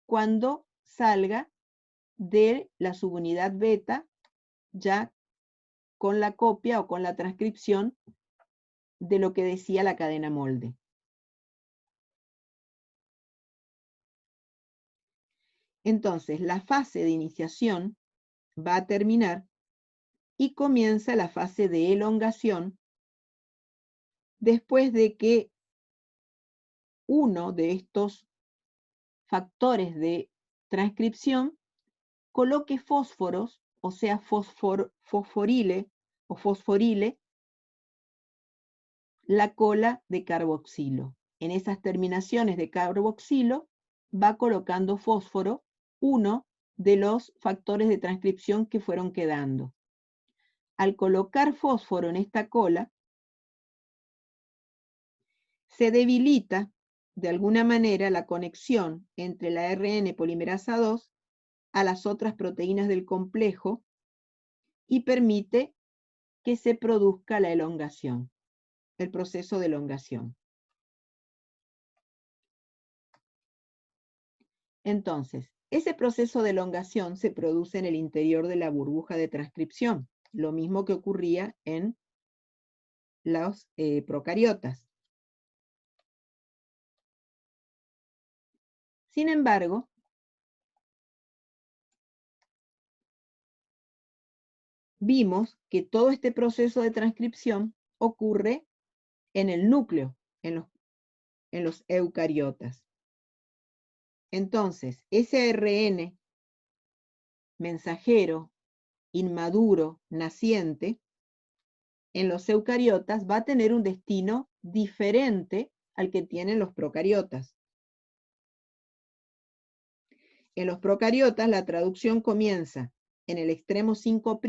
cuando salga de la subunidad beta ya con la copia o con la transcripción de lo que decía la cadena molde. Entonces, la fase de iniciación va a terminar y comienza la fase de elongación después de que uno de estos factores de transcripción coloque fósforos, o sea, fosforile la cola de carboxilo. En esas terminaciones de carboxilo va colocando fósforo, uno de los factores de transcripción que fueron quedando. Al colocar fósforo en esta cola, se debilita de alguna manera la conexión entre la ARN polimerasa 2 a las otras proteínas del complejo y permite que se produzca la elongación, el proceso de elongación. Entonces, ese proceso de elongación se produce en el interior de la burbuja de transcripción, lo mismo que ocurría en los procariotas. Sin embargo, vimos que todo este proceso de transcripción ocurre en el núcleo, en los eucariotas. Entonces, ese ARN mensajero, inmaduro, naciente, en los eucariotas va a tener un destino diferente al que tienen los procariotas. En los procariotas la traducción comienza en el extremo 5'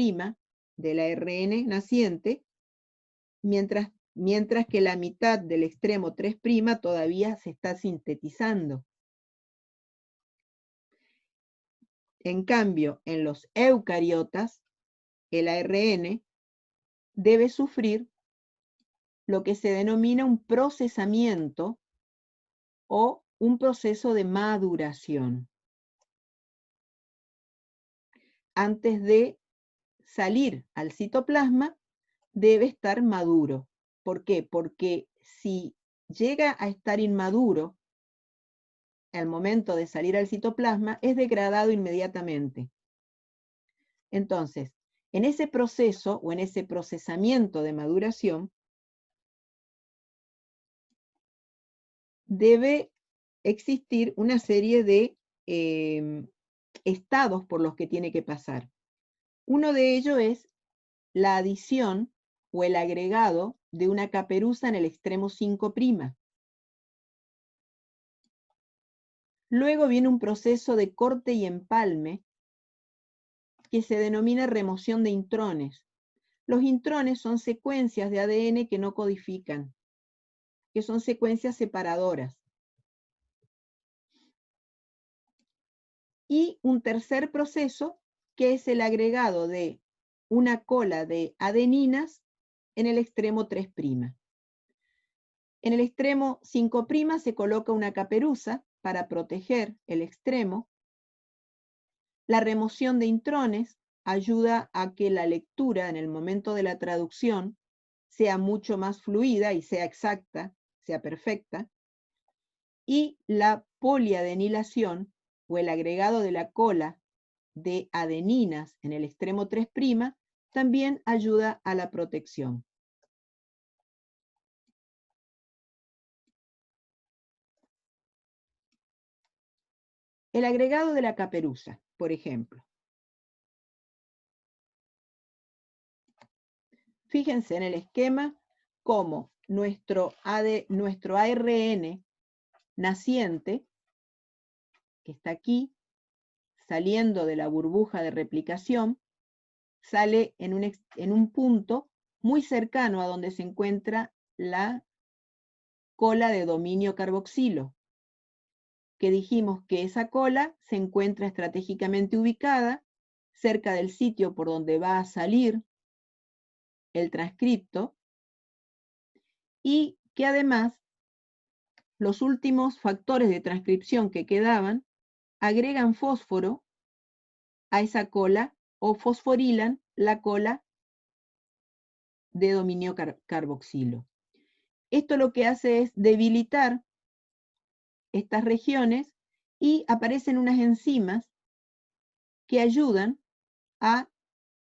del ARN naciente, mientras que la mitad del extremo 3' todavía se está sintetizando. En cambio, en los eucariotas, el ARN debe sufrir lo que se denomina un procesamiento o un proceso de maduración. Antes de salir al citoplasma, debe estar maduro. ¿Por qué? Porque si llega a estar inmaduro al momento de salir al citoplasma, es degradado inmediatamente. Entonces, en ese proceso o en ese procesamiento de maduración, debe existir una serie de estados por los que tiene que pasar. Uno de ellos es la adición o el agregado de una caperuza en el extremo 5'. Luego viene un proceso de corte y empalme que se denomina remoción de intrones. Los intrones son secuencias de ADN que no codifican, que son secuencias separadoras. Y un tercer proceso que es el agregado de una cola de adeninas en el extremo 3'. En el extremo 5' se coloca una caperuza para proteger el extremo. La remoción de intrones ayuda a que la lectura en el momento de la traducción sea mucho más fluida y sea exacta, sea perfecta. Y la poliadenilación o el agregado de la cola de adeninas en el extremo 3' también ayuda a la protección. El agregado de la caperuza, por ejemplo. Fíjense en el esquema cómo nuestro ARN naciente, que está aquí, saliendo de la burbuja de replicación, sale en un punto muy cercano a donde se encuentra la cola de dominio carboxilo, que dijimos que esa cola se encuentra estratégicamente ubicada cerca del sitio por donde va a salir el transcripto, y que además los últimos factores de transcripción que quedaban agregan fósforo a esa cola o fosforilan la cola de dominio carboxilo. Esto lo que hace es debilitar estas regiones y aparecen unas enzimas que ayudan a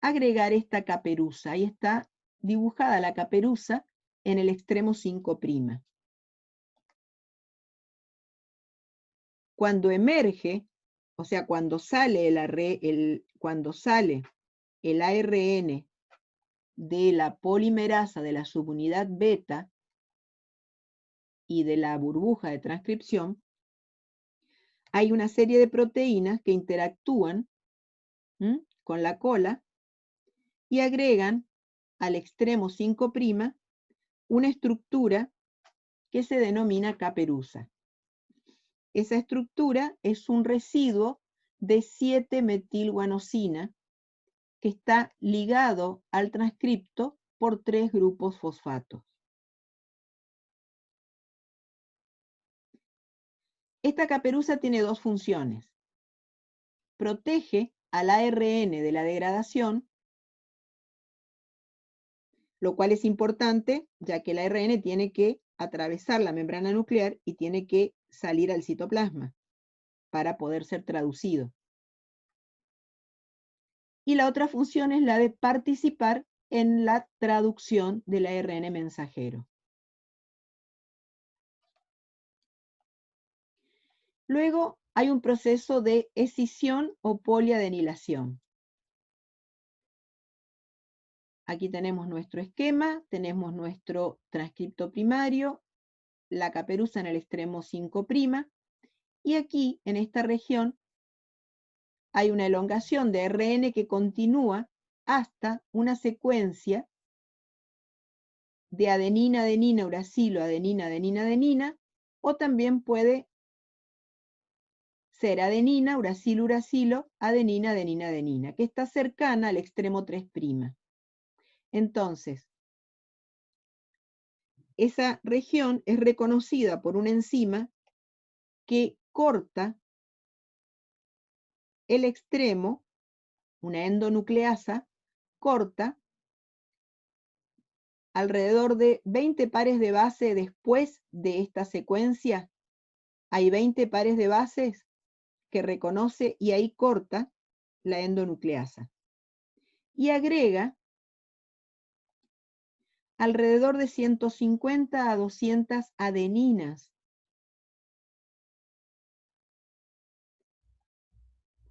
agregar esta caperuza. Ahí está dibujada la caperuza en el extremo 5'. Cuando emerge, o sea, cuando sale el ARN de la polimerasa de la subunidad beta y de la burbuja de transcripción, hay una serie de proteínas que interactúan con la cola y agregan al extremo 5' una estructura que se denomina caperuza. Esa estructura es un residuo de 7-metilguanosina que está ligado al transcripto por 3 grupos fosfatos. Esta caperuza tiene dos funciones. Protege al ARN de la degradación, lo cual es importante, ya que el ARN tiene que atravesar la membrana nuclear y tiene que salir al citoplasma para poder ser traducido. Y la otra función es la de participar en la traducción del ARN mensajero. Luego hay un proceso de escisión o poliadenilación. Aquí tenemos nuestro esquema, tenemos nuestro transcripto primario, la caperuza en el extremo 5', y aquí, en esta región, hay una elongación de ARN que continúa hasta una secuencia de adenina, adenina, uracilo, adenina, adenina, adenina, o también puede ser adenina, uracilo, uracilo, adenina, adenina, adenina, que está cercana al extremo 3'. Entonces, esa región es reconocida por una enzima que corta el extremo, una endonucleasa, corta alrededor de 20 pares de base después de esta secuencia. Hay 20 pares de bases que reconoce y ahí corta la endonucleasa. Y agrega alrededor de 150 a 200 adeninas,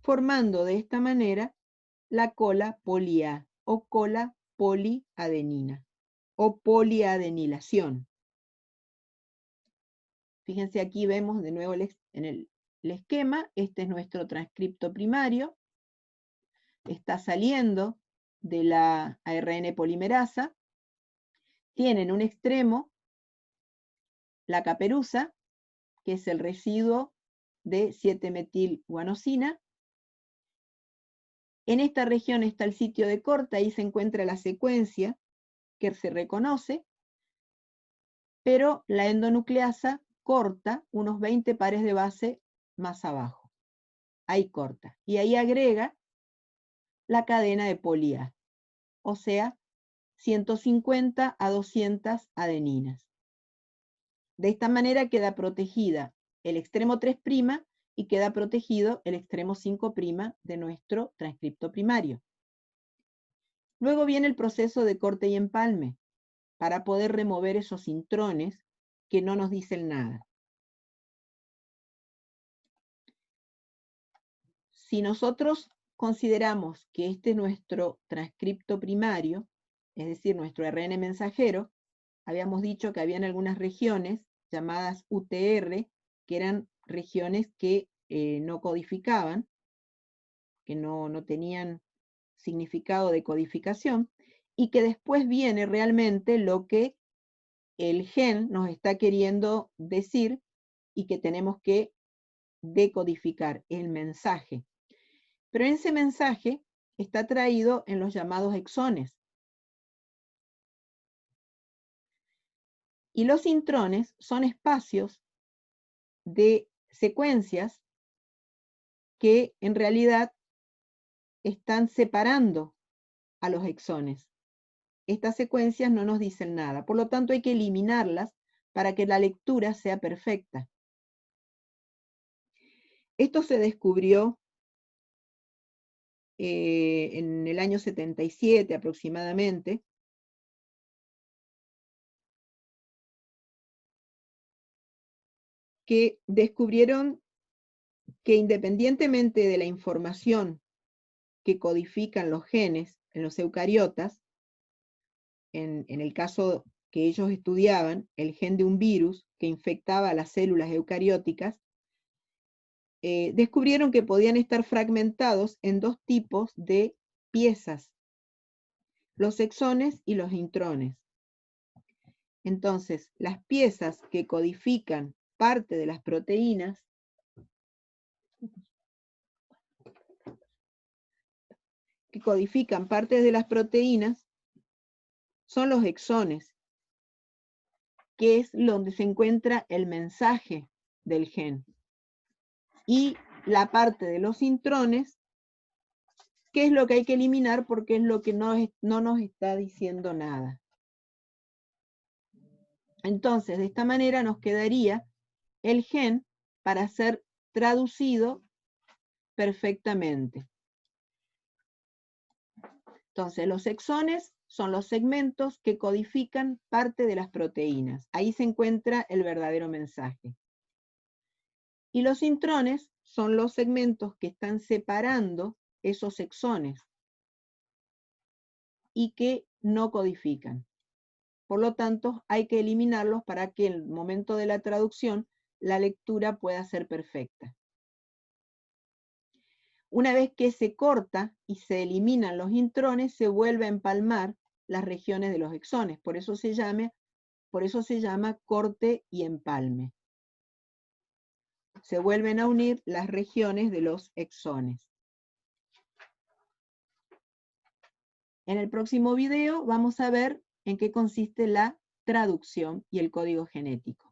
formando de esta manera la cola poli-A o cola poliadenina o poliadenilación. Fíjense, aquí vemos de nuevo en el esquema, este es nuestro transcripto primario, está saliendo de la ARN polimerasa, tiene en un extremo la caperuza, que es el residuo de 7-metilguanosina. En esta región está el sitio de corte, ahí se encuentra la secuencia que se reconoce, pero la endonucleasa corta unos 20 pares de base más abajo. Ahí corta. Y ahí agrega la cadena de poli-A, o sea, 150 a 200 adeninas. De esta manera queda protegida el extremo 3' y queda protegido el extremo 5' de nuestro transcripto primario. Luego viene el proceso de corte y empalme, para poder remover esos intrones que no nos dicen nada. Si nosotros consideramos que este es nuestro transcripto primario, es decir, nuestro ARN mensajero, habíamos dicho que habían algunas regiones llamadas UTR, que eran regiones que no codificaban, que no tenían significado de codificación, y que después viene realmente lo que el gen nos está queriendo decir y que tenemos que decodificar, el mensaje. Pero ese mensaje está traído en los llamados exones. Y los intrones son espacios de secuencias que en realidad están separando a los exones. Estas secuencias no nos dicen nada, por lo tanto hay que eliminarlas para que la lectura sea perfecta. Esto se descubrió en el año 77 aproximadamente, que descubrieron que independientemente de la información que codifican los genes en los eucariotas, en el caso que ellos estudiaban, el gen de un virus que infectaba a las células eucarióticas, descubrieron que podían estar fragmentados en dos tipos de piezas, los exones y los intrones. Entonces, las piezas que codifican parte de las proteínas son los exones, que es donde se encuentra el mensaje del gen. Y la parte de los intrones, que es lo que hay que eliminar porque es lo que no nos está diciendo nada. Entonces, de esta manera nos quedaría el gen para ser traducido perfectamente. Entonces, los exones son los segmentos que codifican parte de las proteínas. Ahí se encuentra el verdadero mensaje. Y los intrones son los segmentos que están separando esos exones y que no codifican. Por lo tanto, hay que eliminarlos para que en el momento de la traducción la lectura pueda ser perfecta. Una vez que se corta y se eliminan los intrones, se vuelve a empalmar las regiones de los exones. Por eso se llama corte y empalme. Se vuelven a unir las regiones de los exones. En el próximo video vamos a ver en qué consiste la traducción y el código genético.